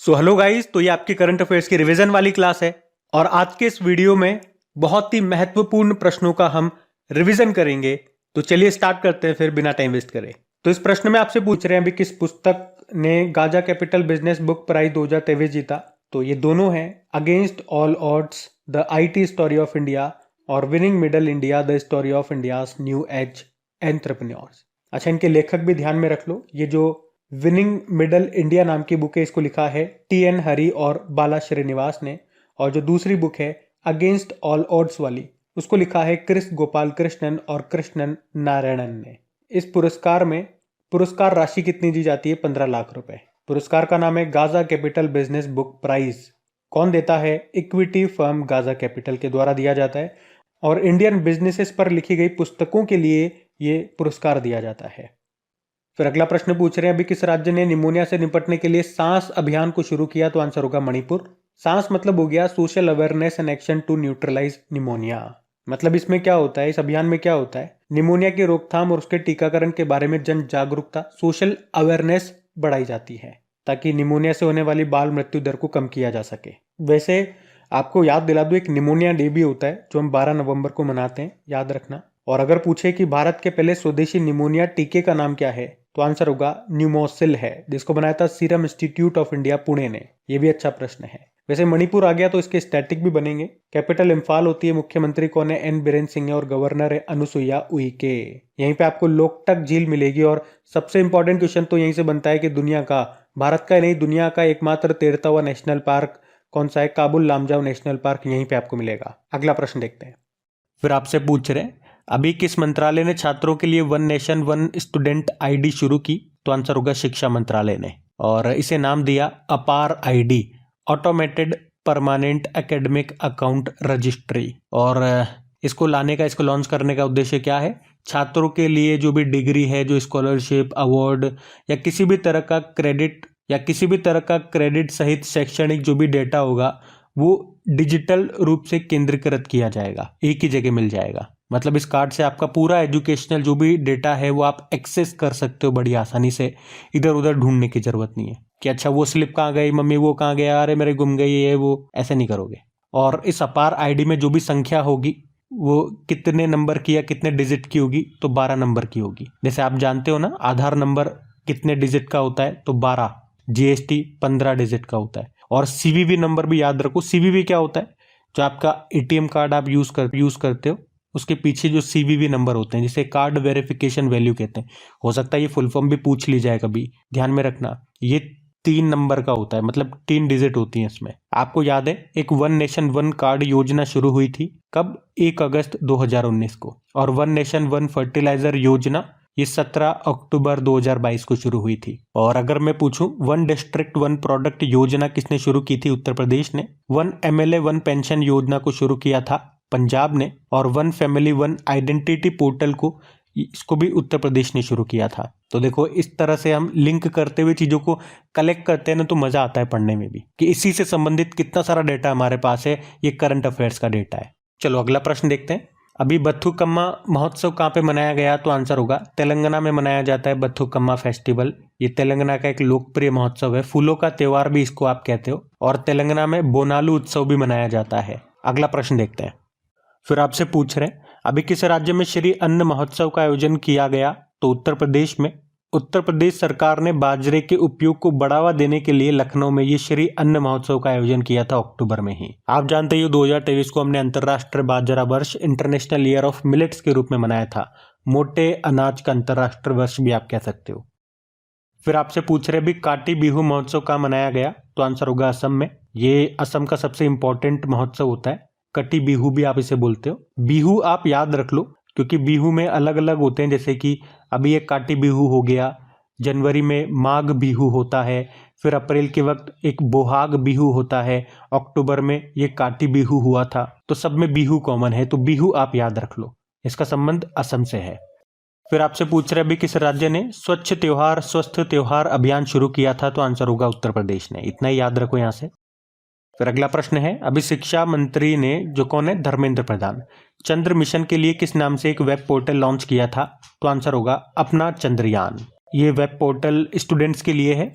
So hello guys, तो ये आपकी करंट अफेयर्स की रिवीजन वाली क्लास है और आज के इस वीडियो में बहुत ही महत्वपूर्ण प्रश्नों का हम रिवीजन करेंगे। तो चलिए स्टार्ट करते हैं फिर बिना टाइम वेस्ट करे। तो इस प्रश्न में आपसे पूछ रहे हैं अभी किस पुस्तक ने Gaja capital business book prize 2023 जीता। तो ये दोनों हैं against all odds the IT story of India और winning middle India the story of India's new age entrepreneurs. अच्छा, इनके लेखक भी ध्यान में रख लो। ये जो विनिंग मिडल इंडिया नाम की बुक है, इसको लिखा है TN हरी और बाला श्रीनिवास ने, और जो दूसरी बुक है अगेंस्ट ऑल ऑड्स वाली, उसको लिखा है क्रिस गोपाल कृष्णन और कृष्णन नारायणन ने। इस पुरस्कार में पुरस्कार राशि कितनी दी जाती है? 15 लाख रुपए। पुरस्कार का नाम है Gaja capital business book Prize. कौन देता है? इक्विटी फर्म गाजा कैपिटल के द्वारा दिया जाता है और इंडियन बिजनेसेस पर लिखी गई पुस्तकों के लिए ये पुरस्कार दिया जाता है। फिर अगला प्रश्न पूछ रहे हैं अभी किस राज्य ने निमोनिया से निपटने के लिए सांस अभियान को शुरू किया? तो आंसर होगा मणिपुर। सांस मतलब हो गया social awareness and action to neutralise pneumonia. मतलब इसमें क्या होता है, इस अभियान में क्या होता है? निमोनिया की रोकथाम और उसके टीकाकरण के बारे में जन जागरूकता, सोशल अवेयरनेस बढ़ाई जाती है ताकि निमोनिया से होने वाली बाल मृत्यु दर को कम किया जा सके। वैसे आपको याद दिला दूं, एक निमोनिया डे भी होता है जो हम 12 नवंबर को मनाते हैं, याद रखना। और अगर पूछे कि भारत के पहले स्वदेशी निमोनिया टीके का नाम क्या है, तो आंसर होगा न्यूमोसिल है, जिसको बनाया था serum institute of India Pune ने। ये भी अच्छा प्रश्न है। वैसे मणिपुर आ गया तो इसके स्टैटिक भी बनेंगे। कैपिटल इम्फाल होती है, मुख्यमंत्री कौन है? N बीरेन सिंह है और गवर्नर है अनुसुईया उइके। यहीं पे आपको लोकटक झील मिलेगी और सबसे इंपॉर्टेंट क्वेश्चन तो यहीं से बनता है कि दुनिया का, भारत का नहीं दुनिया का एकमात्र तैरता हुआ नेशनल पार्क कौन सा है? काबुल लामजाओ नेशनल पार्क यहीं पे आपको मिलेगा। अगला प्रश्न देखते हैं। फिर आपसे पूछ रहे हैं अभी किस मंत्रालय ने छात्रों के लिए one nation one student ID शुरू की? तो आंसर होगा शिक्षा मंत्रालय ने, और इसे नाम दिया अपार ID, automated permanent academic account registry. और इसको लॉन्च करने का उद्देश्य क्या है? छात्रों के लिए जो भी डिग्री है, जो स्कॉलरशिप, अवार्ड या किसी भी तरह का क्रेडिट सहित शैक्षणिक जो भी डेटा होगा वो डिजिटल रूप से केंद्रीकृत किया जाएगा, एक ही जगह मिल जाएगा। मतलब इस कार्ड से आपका पूरा एजुकेशनल जो भी डेटा है वो आप एक्सेस कर सकते हो बड़ी आसानी से। इधर उधर ढूंढने की जरूरत नहीं है कि अच्छा वो स्लिप कहाँ गई, मम्मी वो कहाँ गया, अरे मेरे गुम गई है वो, ऐसे नहीं करोगे। और इस अपार ID में जो भी संख्या होगी वो कितने नंबर की या कितने डिजिट की होगी? तो 12 नंबर की होगी। जैसे आप जानते हो ना, आधार नंबर कितने डिजिट का होता है? तो 12। GST 15 डिजिट का होता है। और CVV नंबर भी याद रखो। CVV क्या होता है? जो आपका ATM कार्ड आप यूज करते हो, उसके पीछे जो CVV नंबर होते हैं, जिसे कार्ड वेरिफिकेशन वैल्यू कहते हैं। हो सकता है ये फुल फॉर्म भी पूछ ली जाए कभी, ध्यान में रखना। ये 3 नंबर का होता है, मतलब 3 डिजिट होती हैं इसमें। आपको याद है एक वन नेशन वन कार्ड योजना शुरू हुई थी कब? 1 अगस्त 2019 को। और वन नेशन वन फर्टिलाइजर योजना ये 17 अक्टूबर 2022 को शुरू हुई थी। और अगर मैं पूछूं वन डिस्ट्रिक्ट वन प्रोडक्ट योजना किसने शुरू की थी? उत्तर प्रदेश ने। वन MLA वन पेंशन योजना को शुरू किया था पंजाब ने। और one family one identity portal को, इसको भी उत्तर प्रदेश ने शुरू किया था। तो देखो इस तरह से हम लिंक करते हुए चीजों को कलेक्ट करते हैं ना, तो मजा आता है पढ़ने में भी कि इसी से संबंधित कितना सारा डेटा हमारे पास है। ये करंट अफेयर्स का डेटा है। चलो अगला प्रश्न देखते हैं। अभी बथुकम्मा महोत्सव कहाँ पे मनाया गया? तो आंसर होगा तेलंगाना में मनाया जाता है बथुकम्मा फेस्टिवल। ये तेलंगाना का एक लोकप्रिय महोत्सव है, फूलों का त्योहार भी इसको आप कहते हो। और तेलंगाना में बोनालू उत्सव भी मनाया जाता है। अगला प्रश्न देखते हैं। फिर आपसे पूछ रहे हैं अभी किस राज्य में श्री अन्न महोत्सव का आयोजन किया गया? तो उत्तर प्रदेश में। उत्तर प्रदेश सरकार ने बाजरे के उपयोग को बढ़ावा देने के लिए लखनऊ में ये श्री अन्न महोत्सव का आयोजन किया था अक्टूबर में ही। आप जानते ही 2023 को हमने अंतर्राष्ट्रीय बाजरा वर्ष, इंटरनेशनल ईयर ऑफ मिलेट्स के रूप में मनाया था। मोटे अनाज का अंतर्राष्ट्रीय वर्ष भी आप कह सकते हो। फिर आपसे पूछ रहे भी काटी बिहू महोत्सव कहाँ मनाया गया? तो आंसर होगा असम में। ये असम का सबसे इंपॉर्टेंट महोत्सव होता है। कटी बिहू भी आप इसे बोलते हो। बिहू आप याद रख लो क्योंकि बिहू में अलग अलग होते हैं, जैसे कि अभी एक काटी बिहू हो गया, जनवरी में माघ बिहू होता है, फिर अप्रैल के वक्त एक बोहाग बिहू होता है, अक्टूबर में ये काटी बिहू हुआ था। तो सब में बिहू कॉमन है, तो बिहू आप याद रख लो, इसका संबंध असम से है। फिर आपसे पूछ रहे अभी किस राज्य ने स्वच्छ त्योहार स्वस्थ त्योहार अभियान शुरू किया था? तो आंसर होगा उत्तर प्रदेश ने। इतना ही याद रखो यहाँ से। फिर अगला प्रश्न है अभी शिक्षा मंत्री ने, जो कौन है? धर्मेंद्र प्रधान, चंद्र मिशन के लिए किस नाम से एक वेब पोर्टल लॉन्च किया था? तो आंसर होगा अपना चंद्रयान। ये वेब पोर्टल स्टूडेंट्स के लिए है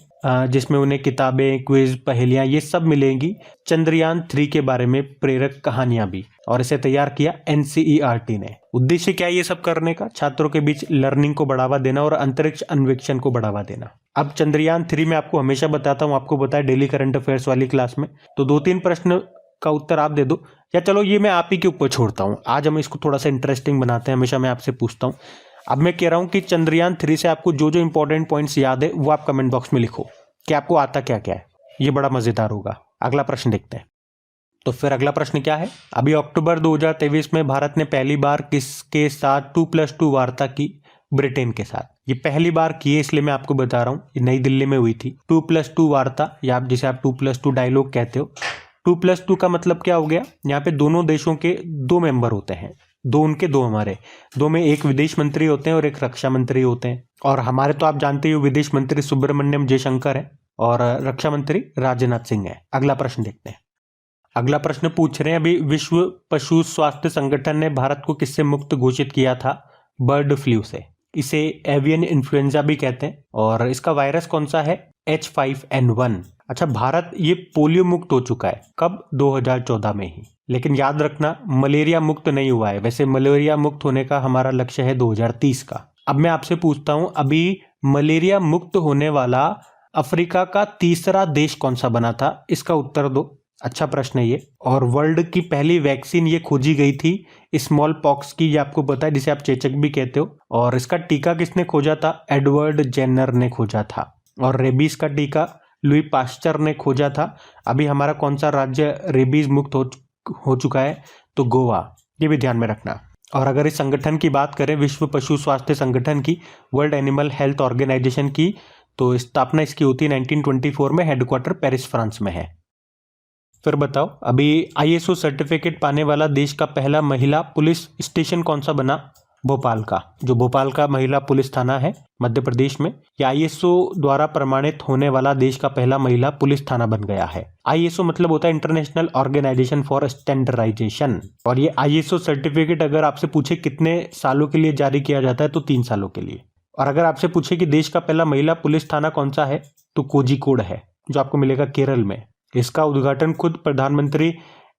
जिसमें उन्हें किताबें, क्विज, पहेलियां ये सब मिलेंगी। चंद्रयान 3 के बारे में प्रेरक कहानियां भी। और इसे तैयार किया NCERT ने। उद्देश्य क्या है ये सब करने का? छात्रों के बीच लर्निंग को बढ़ावा देना और अंतरिक्ष अन्वेषण को बढ़ावा देना। अब चंद्रयान 3 में आपको हमेशा बताता हूँ, आपको बताया डेली करंट अफेयर्स वाली क्लास में, तो 2-3 प्रश्न का उत्तर आप दे दो, या चलो ये मैं आप ही के ऊपर छोड़ता हूँ। आज हम इसको थोड़ा सा इंटरेस्टिंग बनाते हैं। हमेशा मैं आपसे पूछता हूँ। अब मैं कह रहा हूँ कि चंद्रयान 3 से आपको जो जो इंपॉर्टेंट पॉइंट्स याद है वो आप कमेंट बॉक्स में लिखो कि आपको आता क्या क्या है। ये बड़ा मजेदार होगा। अगला प्रश्न देखते हैं। तो फिर अगला प्रश्न क्या है? अभी अक्टूबर 2023 में भारत ने पहली बार किसके साथ 2+2 वार्ता की? ब्रिटेन के साथ। ये पहली बार की है, इसलिए मैं आपको बता रहा हूँ। ये नई दिल्ली में हुई थी 2+2 वार्ता, या जिसे आप 2+2 डायलॉग कहते हो। 2+2 का मतलब क्या हो गया? यहाँ पे दोनों देशों के 2 मेंबर होते हैं, 2 उनके 2 हमारे, 2 में एक विदेश मंत्री होते हैं और एक रक्षा मंत्री होते हैं। और हमारे तो आप जानते हो विदेश मंत्री सुब्रमण्यम जयशंकर है और रक्षा मंत्री राजनाथ सिंह है। अगला प्रश्न देखते हैं। अगला प्रश्न पूछ रहे हैं, अभी विश्व पशु स्वास्थ्य संगठन ने भारत को किससे मुक्त घोषित किया था? बर्ड फ्लू से। इसे एवियन इन्फ्लुएंजा भी कहते हैं। और इसका वायरस कौन सा है? H5N1। अच्छा, भारत ये पोलियो मुक्त हो चुका है। कब? 2014 में ही। लेकिन याद रखना, मलेरिया मुक्त नहीं हुआ है। वैसे मलेरिया मुक्त होने का हमारा लक्ष्य है 2030 का। अब मैं आपसे पूछता हूं, अभी मलेरिया मुक्त होने वाला अफ्रीका का तीसरा देश कौन सा बना था? इसका उत्तर दो। अच्छा प्रश्न है ये। और वर्ल्ड की पहली वैक्सीन ये खोजी गई थी स्मॉल पॉक्स की, ये आपको पता है, जिसे आप चेचक भी कहते हो। और इसका टीका किसने खोजा था? एडवर्ड जेनर ने खोजा था। और रेबीज का टीका लुई पास्चर ने खोजा था। अभी हमारा कौन सा राज्य रेबीज मुक्त हो चुका है? तो गोवा। ये भी ध्यान में रखना। और अगर इस संगठन की बात करें, विश्व पशु स्वास्थ्य संगठन की, वर्ल्ड एनिमल हेल्थ ऑर्गेनाइजेशन की, तो स्थापना इसकी होती है 1924 में। हेडक्वार्टर पेरिस, फ्रांस में है। फिर बताओ, अभी ISO सर्टिफिकेट पाने वाला देश का पहला महिला पुलिस स्टेशन कौन सा बना? भोपाल का। जो भोपाल का महिला पुलिस थाना है मध्य प्रदेश में, यह ISO द्वारा प्रमाणित होने वाला देश का पहला महिला पुलिस थाना बन गया है। ISO मतलब होता है इंटरनेशनल ऑर्गेनाइजेशन फॉर स्टैंडर्डाइजेशन। और ये ISO सर्टिफिकेट अगर आपसे पूछे कितने सालों के लिए जारी किया जाता है, तो 3 सालों के लिए। और अगर आपसे पूछे कि देश का पहला महिला पुलिस थाना कौन सा है, तो कोझिकोड है, जो आपको मिलेगा केरल में। इसका उद्घाटन खुद प्रधानमंत्री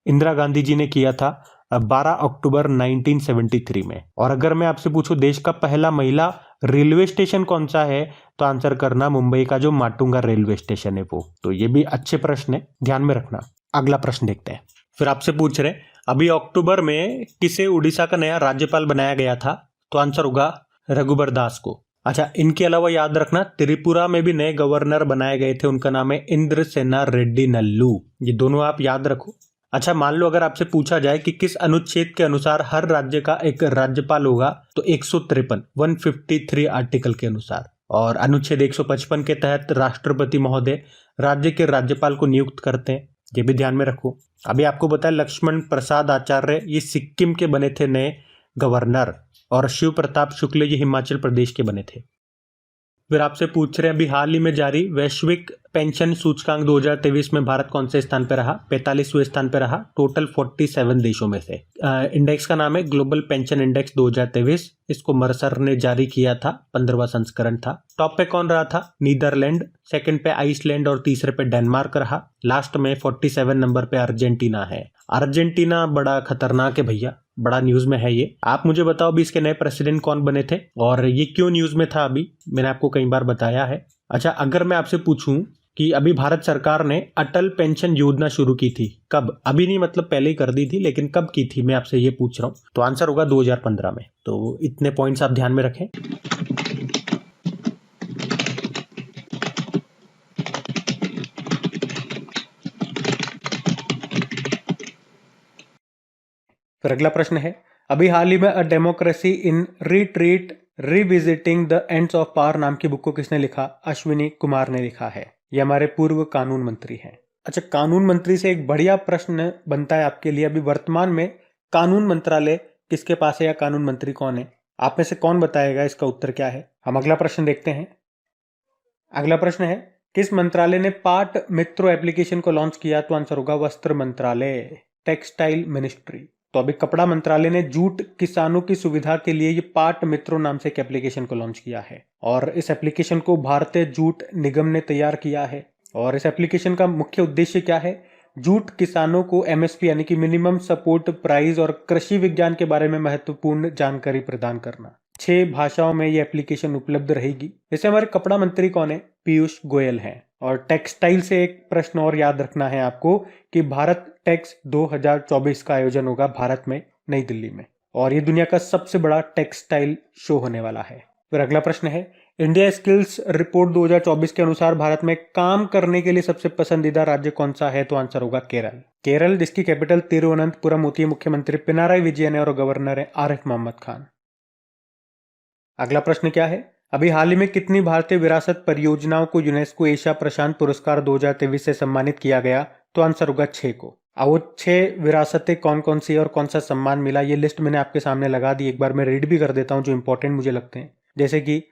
इंदिरा गांधी जी ने किया था 12 अक्टूबर 1973 में। और अगर मैं आपसे पूछूं देश का पहला महिला रेलवे स्टेशन कौन सा है, तो आंसर करना मुंबई का जो माटुंगा रेलवे स्टेशन है वो। तो ये भी अच्छे प्रश्न है, ध्यान में रखना। अगला प्रश्न देखते हैं। फिर आपसे पूछ रहे अभी अक्टूबर में किसे उड़ीसा का नया राज्यपाल बनाया गया था? तो आंसर होगा रघुबर दास को। अच्छा, इनके अलावा याद रखना त्रिपुरा में भी नए गवर्नर बनाए गए थे। उनका नाम है इंद्रसेना रेड्डी नल्लू। ये दोनों आप याद रखो। अच्छा, मान लो अगर आपसे पूछा जाए कि किस अनुच्छेद के अनुसार हर राज्य का एक राज्यपाल होगा, तो 153 आर्टिकल के अनुसार। और अनुच्छेद 155 के तहत राष्ट्रपति महोदय राज्य के राज्यपाल को नियुक्त करते हैं। ये भी ध्यान में रखो। अभी आपको बताया लक्ष्मण प्रसाद आचार्य ये सिक्किम के बने थे नए गवर्नर, और शिव प्रताप शुक्ल ये हिमाचल प्रदेश के बने थे। फिर आपसे पूछ रहे हैं अभी हाल ही में जारी वैश्विक पेंशन सूचकांक 2023 में भारत कौन से स्थान पर रहा? 45वें स्थान पर रहा, टोटल 47 देशों में से। इंडेक्स का नाम है ग्लोबल पेंशन इंडेक्स 2023। इसको मर्सर ने जारी किया था, 15वां संस्करण था। टॉप पे कौन रहा था? नीदरलैंड, सेकंड पे आइसलैंड और तीसरे पे डेनमार्क रहा। लास्ट में 47 नंबर पे अर्जेंटीना है। अर्जेंटीना बड़ा खतरनाक है भैया, बड़ा न्यूज में है ये। आप मुझे बताओ अभी इसके नए प्रेसिडेंट कौन बने थे और ये क्यों न्यूज में था? अभी मैंने आपको कई बार बताया है। अच्छा, अगर मैं आपसे पूछूं कि अभी भारत सरकार ने अटल पेंशन योजना शुरू की थी, कब? अभी नहीं, मतलब पहले ही कर दी थी, लेकिन कब की थी मैं आपसे ये पूछ रहा हूं। तो आंसर होगा 2015 में। तो इतने पॉइंट्स आप ध्यान में रखें। फिर अगला प्रश्न है अभी हाल ही में a democracy in retreat revisiting the ends of power नाम की बुक को किसने लिखा? अश्विनी कुमार ने लिखा है। ये हमारे पूर्व कानून मंत्री हैं। अच्छा, कानून मंत्री से एक बढ़िया प्रश्न बनता है आपके लिए, अभी वर्तमान में कानून मंत्रालय किसके पास है या कानून मंत्री कौन है? आप में से कौन बताएगा इसका उत्तर क्या है? हम अगला प्रश्न देखते हैं। अगला प्रश्न है किस मंत्रालय ने पाट मित्रो एप्लीकेशन को लॉन्च किया? तो आंसर होगा वस्त्र मंत्रालय, टेक्सटाइल मिनिस्ट्री। तो अभी कपड़ा मंत्रालय ने जूट किसानों की सुविधा के लिए ये पाट मित्रों नाम से एक एप्लीकेशन को लॉन्च किया है और इस एप्लीकेशन को भारतीय जूट निगम ने तैयार किया है। और इस एप्लीकेशन का मुख्य उद्देश्य क्या है? जूट किसानों को एमएसपी यानी कि मिनिमम सपोर्ट प्राइस और कृषि विज्ञान के बारे में महत्वपूर्ण जानकारी प्रदान करना। 6 भाषाओं में ये एप्लीकेशन उपलब्ध रहेगी। जैसे हमारे कपड़ा मंत्री कौन है? पीयूष गोयल हैं। और टेक्सटाइल से एक प्रश्न और याद रखना है आपको कि भारत टेक्स 2024 का आयोजन होगा भारत में, नई दिल्ली में, और ये दुनिया का सबसे बड़ा टेक्सटाइल शो होने वाला है। फिर अगला प्रश्न है, इंडिया स्किल्स रिपोर्ट 2024 के अनुसार भारत में काम करने के लिए सबसे पसंदीदा राज्य कौन सा है? तो आंसर होगा केरल। केरल जिसकी कैपिटल तिरुवनंतपुरम होती है, मुख्यमंत्री पिनाराई विजयन है और गवर्नर है आरिफ मोहम्मद खान। अगला प्रश्न क्या है, अभी हाल ही में कितनी भारतीय विरासत परियोजनाओं को यूनेस्को एशिया प्रशांत पुरस्कार 2023 से सम्मानित किया गया? तो आंसर होगा 6 को। अब वो 6 विरासतें कौन कौन सी और कौन सा सम्मान मिला, ये लिस्ट मैंने आपके सामने लगा दी। एक बार मैं रीड भी कर देता हूँ जो इंपॉर्टेंट मुझे लगते हैं। जैसे कि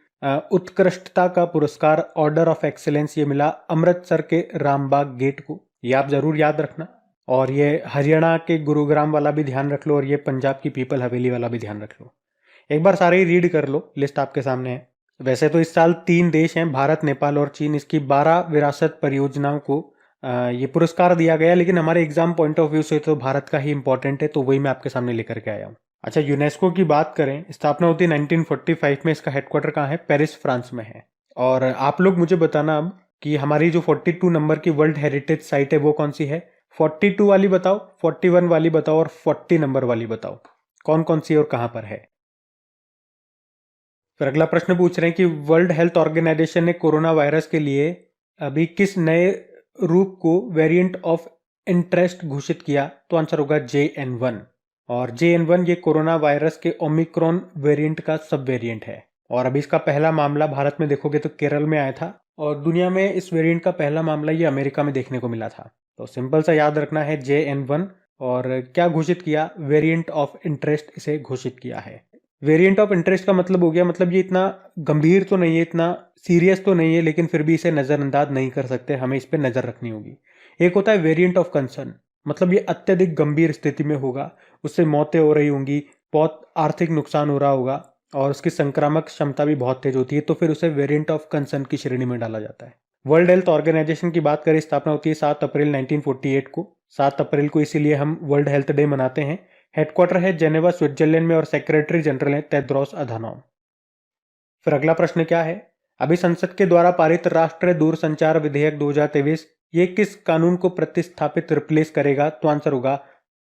उत्कृष्टता का पुरस्कार ऑर्डर ऑफ एक्सीलेंस ये मिला अमृतसर के रामबाग गेट को, ये आप जरूर याद रखना। और ये हरियाणा के गुरुग्राम वाला भी ध्यान रख लो और ये पंजाब की पीपल हवेली वाला भी ध्यान रख लो। एक बार सारे ही रीड कर लो, लिस्ट आपके सामने है। वैसे तो इस साल 3 देश हैं, भारत, नेपाल और चीन, इसकी 12 विरासत परियोजनाओं को ये पुरस्कार दिया गया, लेकिन हमारे एग्जाम पॉइंट ऑफ व्यू से तो भारत का ही इंपॉर्टेंट है, तो वही मैं आपके सामने लेकर के आया हूँ। अच्छा, यूनेस्को की बात करें, स्थापना होती है 1945 में। इसका हेडक्वार्टर कहाँ है? पेरिस, फ्रांस में है। और आप लोग मुझे बताना अब कि हमारी जो 42 नंबर की वर्ल्ड हेरिटेज साइट है वो कौन सी है? 42 वाली बताओ, 41 वाली बताओ और 40 नंबर वाली बताओ, कौन कौन सी और कहां पर है। फिर अगला प्रश्न पूछ रहे हैं कि वर्ल्ड हेल्थ ऑर्गेनाइजेशन ने कोरोना वायरस के लिए अभी किस नए रूप को वेरिएंट ऑफ इंटरेस्ट घोषित किया? तो आंसर होगा JN1। और JN1 ये कोरोना वायरस के ओमिक्रॉन वेरिएंट का सब वेरिएंट है। और अभी इसका पहला मामला भारत में देखोगे तो केरल में आया था, और दुनिया में इस वेरिएंट का पहला मामला ये अमेरिका में देखने को मिला था। तो सिंपल सा याद रखना है JN1। और क्या घोषित किया? वेरिएंट ऑफ इंटरेस्ट इसे घोषित किया है। वेरिएंट ऑफ इंटरेस्ट का मतलब हो गया, मतलब ये इतना गंभीर तो नहीं है, इतना सीरियस तो नहीं है, लेकिन फिर भी इसे नजरअंदाज नहीं कर सकते, हमें इस पर नजर रखनी होगी। एक होता है वेरिएंट ऑफ कंसर्न, मतलब ये अत्यधिक गंभीर स्थिति में होगा, उससे मौतें हो रही होंगी, बहुत आर्थिक नुकसान हो रहा होगा और उसकी संक्रामक क्षमता भी बहुत तेज होती है, तो फिर उसे वेरिएंट ऑफ कंसर्न की श्रेणी में डाला जाता है। वर्ल्ड हेल्थ ऑर्गेनाइजेशन की बात करें, स्थापना होती है 7 अप्रैल 1948 को। 7 अप्रैल को इसीलिए हम वर्ल्ड हेल्थ डे मनाते हैं। हेडक्वार्टर है जेनेवा, स्विट्जरलैंड में और सेक्रेटरी जनरल है टेड्रोस अधानोम। फिर अगला प्रश्न क्या है, अभी संसद के द्वारा पारित राष्ट्रीय दूरसंचार विधेयक 2023 ये किस कानून को प्रतिस्थापित रिप्लेस करेगा? तो आंसर होगा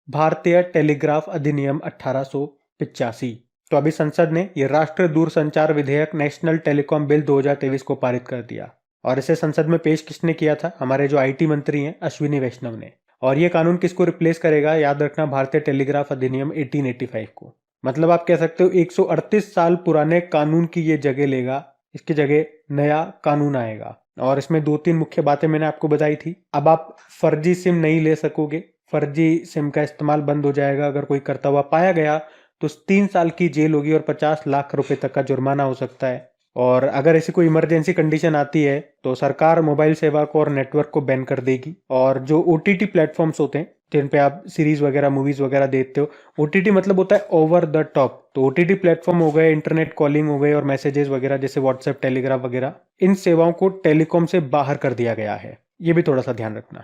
भारतीय टेलीग्राफ अधिनियम 1885। तो अभी संसद ने ये राष्ट्रीय दूरसंचार विधेयक नेशनल टेलीकॉम बिल 2023 को पारित कर दिया, और इसे संसद में पेश किसने किया था? हमारे जो IT मंत्री हैं अश्विनी वैष्णव ने। और ये कानून किसको रिप्लेस करेगा? याद रखना, भारतीय टेलीग्राफ अधिनियम 1885 को। मतलब आप कह सकते हो 138 साल पुराने कानून की ये जगह लेगा, इसकी जगह नया कानून आएगा। और इसमें 2-3 मुख्य बातें मैंने आपको बताई थी। अब आप फर्जी सिम नहीं ले सकोगे, फर्जी सिम का इस्तेमाल बंद हो जाएगा। अगर कोई करता हुआ पाया गया तो 3 साल की जेल होगी और 50 लाख रुपए तक का जुर्माना हो सकता है। और अगर ऐसी कोई इमरजेंसी कंडीशन आती है तो सरकार मोबाइल सेवा को और नेटवर्क को बैन कर देगी। और जो OTT प्लेटफॉर्म्स होते हैं जिन पे आप सीरीज वगैरह, मूवीज वगैरह देखते हो, OTT मतलब होता है ओवर द टॉप, तो OTT प्लेटफॉर्म हो गए, इंटरनेट कॉलिंग हो गए और मैसेजेस वगैरह जैसे व्हाट्सएप, टेलीग्राफ वगैरह, इन सेवाओं को टेलीकॉम से बाहर कर दिया गया है। ये भी थोड़ा सा ध्यान रखना।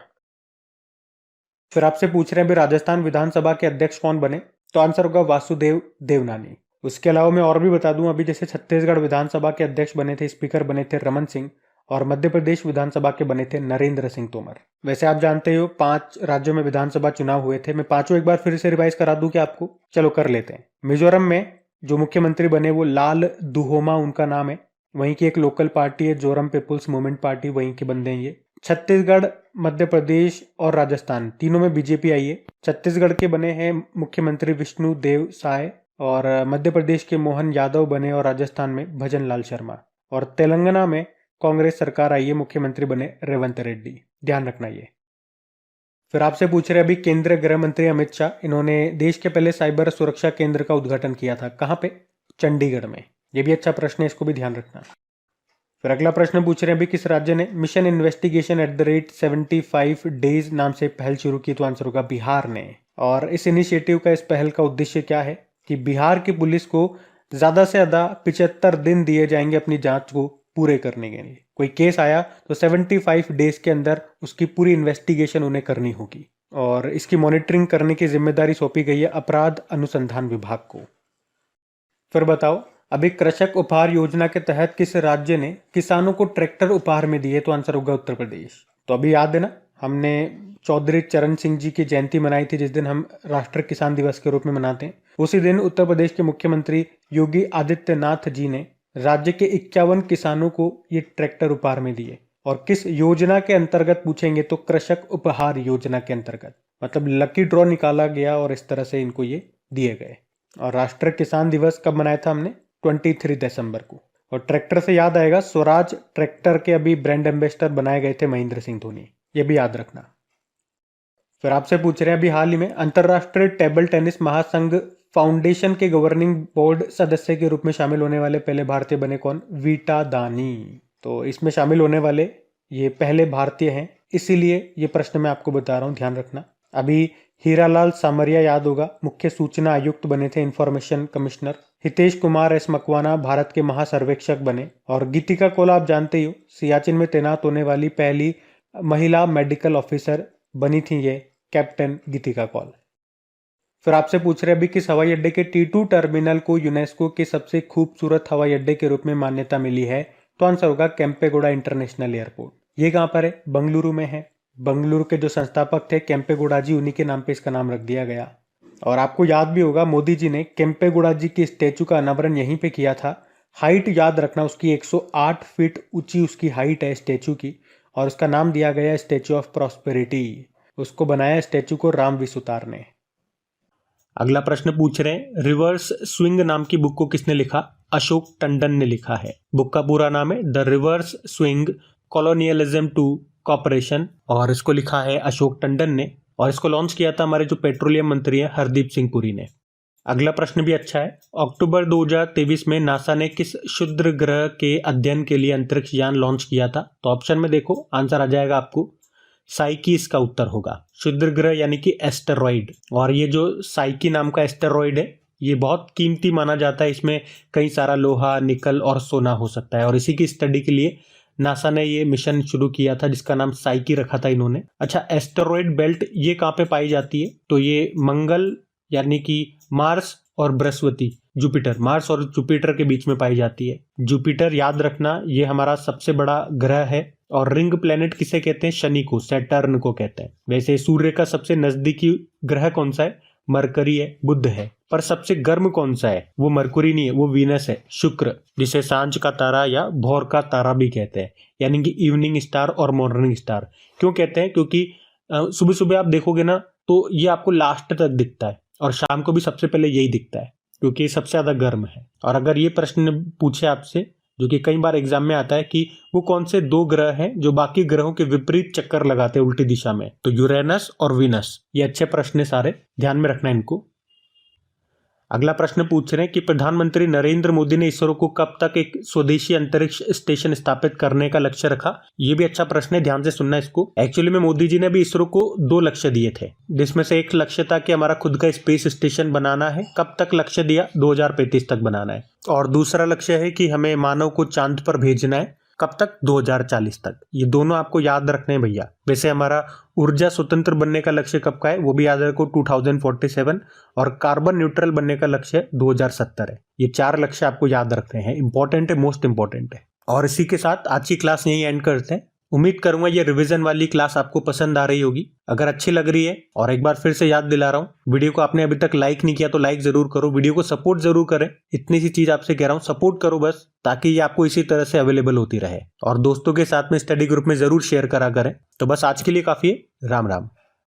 फिर आपसे पूछ रहे हैं राजस्थान विधानसभा के अध्यक्ष कौन बने? तो आंसर होगा वासुदेव देवनानी। उसके अलावा मैं और भी बता दूं, अभी जैसे छत्तीसगढ़ विधानसभा के अध्यक्ष बने थे, स्पीकर बने थे रमन सिंह, और मध्य प्रदेश विधानसभा के बने थे नरेंद्र सिंह तोमर। वैसे आप जानते हो 5 राज्यों में विधानसभा चुनाव हुए थे। मैं पांचों एक बार फिर से रिवाइज करा दूं क्या आपको? चलो कर लेते हैं। मिजोरम में जो मुख्यमंत्री बने वो लाल दुहोमा उनका नाम है, वहीं की एक लोकल पार्टी है जोरम पीपुल्स मूवमेंट पार्टी, वहीं के बंदे हैं ये। छत्तीसगढ़, मध्य प्रदेश और राजस्थान तीनों में बीजेपी आई है। छत्तीसगढ़ के बने हैं मुख्यमंत्री विष्णु देव साय, और मध्य प्रदेश के मोहन यादव बने, और राजस्थान में भजन लाल शर्मा। और तेलंगाना में कांग्रेस सरकार आई है, मुख्यमंत्री बने रेवंत रेड्डी। ध्यान रखना ये। फिर आपसे पूछ रहे अभी केंद्रीय गृह मंत्री अमित शाह, इन्होंने देश के पहले साइबर सुरक्षा केंद्र का उद्घाटन किया था। कहां पे? चंडीगढ़ में। ये भी अच्छा प्रश्न है, इसको भी ध्यान रखना। फिर अगला प्रश्न पूछ रहे हैं अभी किस राज्य ने मिशन इन्वेस्टिगेशन @ 75 डेज नाम से पहल शुरू की? तो आंसर होगा बिहार ने। और इस इनिशिएटिव का, इस पहल का उद्देश्य क्या है कि बिहार की पुलिस को ज़्यादा से ज़्यादा 75 दिन दिए जाएंगे अपनी जांच को पूरे करने के लिए। कोई केस आया तो 75 डेज के अंदर उसकी पूरी इन्वेस्टिगेशन उन्हें करनी होगी और इसकी मॉनिटरिंग करने की जिम्मेदारी सौंपी गई है अपराध अनुसंधान विभाग को। फिर बताओ, अभी कृषक उपहार योजना के तहत किस राज्य ने किसानों को ट्रैक्टर उपहार में दिए? तो आंसर होगा उत्तर प्रदेश। तो अभी याद है ना, हमने चौधरी चरण सिंह जी की जयंती मनाई थी, जिस दिन हम राष्ट्रीय किसान दिवस के रूप में मनाते हैं। उसी दिन उत्तर प्रदेश के मुख्यमंत्री योगी आदित्यनाथ जी ने राज्य के 51 किसानों को ये ट्रैक्टर उपहार में दिए। और किस योजना के अंतर्गत पूछेंगे तो कृषक उपहार योजना के अंतर्गत, मतलब लकी ड्रॉ निकाला गया और इस तरह से इनको ये दिए गए। और राष्ट्रीय किसान दिवस कब मनाया था हमने? 23 दिसंबर को। और ट्रैक्टर से याद आएगा, स्वराज ट्रैक्टर के अभी ब्रांड एम्बेसडर बनाए गए थे महेंद्र सिंह धोनी, ये भी याद रखना। फिर आपसे पूछ रहे हैं, अभी हाल ही में अंतरराष्ट्रीय टेबल टेनिस महासंघ फाउंडेशन के गवर्निंग बोर्ड सदस्य के रूप में शामिल होने वाले पहले भारतीय बने कौन? वीटा दानी। तो इसमें शामिल होने वाले ये पहले भारतीय हैं, इसीलिए ये प्रश्न मैं आपको बता रहा हूँ, ध्यान रखना। अभी हीरालाल सामरिया याद होगा, मुख्य सूचना आयुक्त बने थे, information commissioner. Hitesh Kumar S Makwana Bharat के महासर्वेक्षक बने। और गीतिका कौल आप जानते ही हो, सियाचिन में तैनात होने वाली पहली महिला मेडिकल ऑफिसर बनी थी ये कैप्टन गीतिका कौल। फिर आपसे पूछ रहे, अभी किस हवाई अड्डे के T2 टर्मिनल को यूनेस्को के सबसे खूबसूरत हवाई अड्डे के रूप में मान्यता मिली है? तो आंसर होगा केम्पेगौड़ा इंटरनेशनल एयरपोर्ट। ये कहाँ पर है? बंगलुरु में है। बंगलुरु के जो संस्थापक थे केम्पेगौड़ा जी, उन्हीं के नाम पे इसका नाम रख दिया गया। और आपको याद भी होगा, मोदी जी ने केम्पेगौड़ा जी की स्टैचू का अनावरण यहीं पे किया था। हाइट याद रखना, उसकी 108 फीट ऊंची उसकी हाइट है स्टैचू की, और उसका नाम दिया गया स्टैचू ऑफ प्रॉस्पेरिटी। उसको बनाया स्टैचू को रामवी सुतार ने। अगला प्रश्न पूछ रहे हैं, रिवर्स स्विंग नाम की बुक को किसने लिखा? अशोक टंडन ने लिखा है। बुक का पूरा नाम है the reverse swing colonialism to cooperation, और इसको लिखा है अशोक टंडन ने। और इसको लॉन्च किया था हमारे जो पेट्रोलियम मंत्री हैं हरदीप सिंह पुरी ने। अगला प्रश्न भी अच्छा है। अक्टूबर 2023 में नासा ने किस क्षुद्र ग्रह के अध्ययन के लिए अंतरिक्ष यान लॉन्च किया था? तो ऑप्शन में देखो, आंसर आ जाएगा आपको साइकी, इसका उत्तर होगा। क्षुद्र ग्रह यानी कि एस्टेरॉइड। और ये जो साइकी नाम का एस्टेरॉइड है, ये बहुत कीमती माना जाता है। इसमें कई सारा लोहा, निकल और सोना हो सकता है। और इसी की स्टडी के लिए नासा ने ये मिशन शुरू किया था, जिसका नाम साइकी रखा था इन्होंने। अच्छा, एस्टेरॉइड बेल्ट ये कहाँ पे पाई जाती है? तो ये मंगल यानी कि मार्स और बृहस्पति, जुपिटर, मार्स और जुपिटर के बीच में पाई जाती है। जुपिटर याद रखना, ये हमारा सबसे बड़ा ग्रह है। और रिंग प्लेनेट किसे कहते हैं? शनि को, सैटर्न को कहते हैं। वैसे सूर्य का सबसे नजदीकी ग्रह कौन सा है? मरकरी है, बुध है। पर सबसे गर्म कौन सा है? वो मरकुरी नहीं है, वो वीनस है, शुक्र, जिसे सांझ का तारा या भोर का तारा भी कहते हैं, यानी कि इवनिंग स्टार और मॉर्निंग स्टार। क्यों कहते हैं? क्योंकि सुबह सुबह आप देखोगे ना, तो ये आपको लास्ट तक दिखता है और शाम को भी सबसे पहले यही दिखता है, क्योंकि ये सबसे ज्यादा गर्म है। और अगर ये प्रश्न पूछे आपसे, जो कि कई बार एग्जाम में आता है, कि वो कौन से दो ग्रह हैं जो बाकी ग्रहों के विपरीत चक्कर लगाते हैं उल्टी दिशा में, तो यूरेनस और वीनस। ये अच्छे प्रश्न सारे, ध्यान में रखना इनको। अगला प्रश्न पूछ रहे हैं कि प्रधानमंत्री नरेंद्र मोदी ने इसरो को कब तक एक स्वदेशी अंतरिक्ष स्टेशन स्थापित करने का लक्ष्य रखा? ये भी अच्छा प्रश्न है, ध्यान से सुनना इसको। एक्चुअली में मोदी जी ने भी इसरो को 2 लक्ष्य दिए थे, जिसमें से एक लक्ष्य था कि हमारा खुद का स्पेस स्टेशन बनाना है। कब तक लक्ष्य दिया? 2035 तक बनाना है। और दूसरा लक्ष्य है कि हमें मानव को चांद पर भेजना है। कब तक? 2040 तक। ये दोनों आपको याद रखने हैं भैया। वैसे हमारा ऊर्जा स्वतंत्र बनने का लक्ष्य कब का है, वो भी याद रखो, 2047। और कार्बन न्यूट्रल बनने का लक्ष्य 2070 है। ये 4 लक्ष्य आपको याद रखने हैं, इंपॉर्टेंट है, मोस्ट इंपॉर्टेंट है। और इसी के साथ आज की क्लास यहीं एंड करते हैं। उम्मीद करूंगा ये रिवीजन वाली क्लास आपको पसंद आ रही होगी। अगर अच्छी लग रही है, और एक बार फिर से याद दिला रहा हूँ, वीडियो को आपने अभी तक लाइक नहीं किया तो लाइक जरूर करो, वीडियो को सपोर्ट जरूर करें। इतनी सी चीज आपसे कह रहा हूँ, सपोर्ट करो बस, ताकि ये आपको इसी तरह से अवेलेबल होती रहे। और दोस्तों के साथ में स्टडी ग्रुप में जरूर शेयर करा करें। तो बस आज के लिए काफी है। राम राम।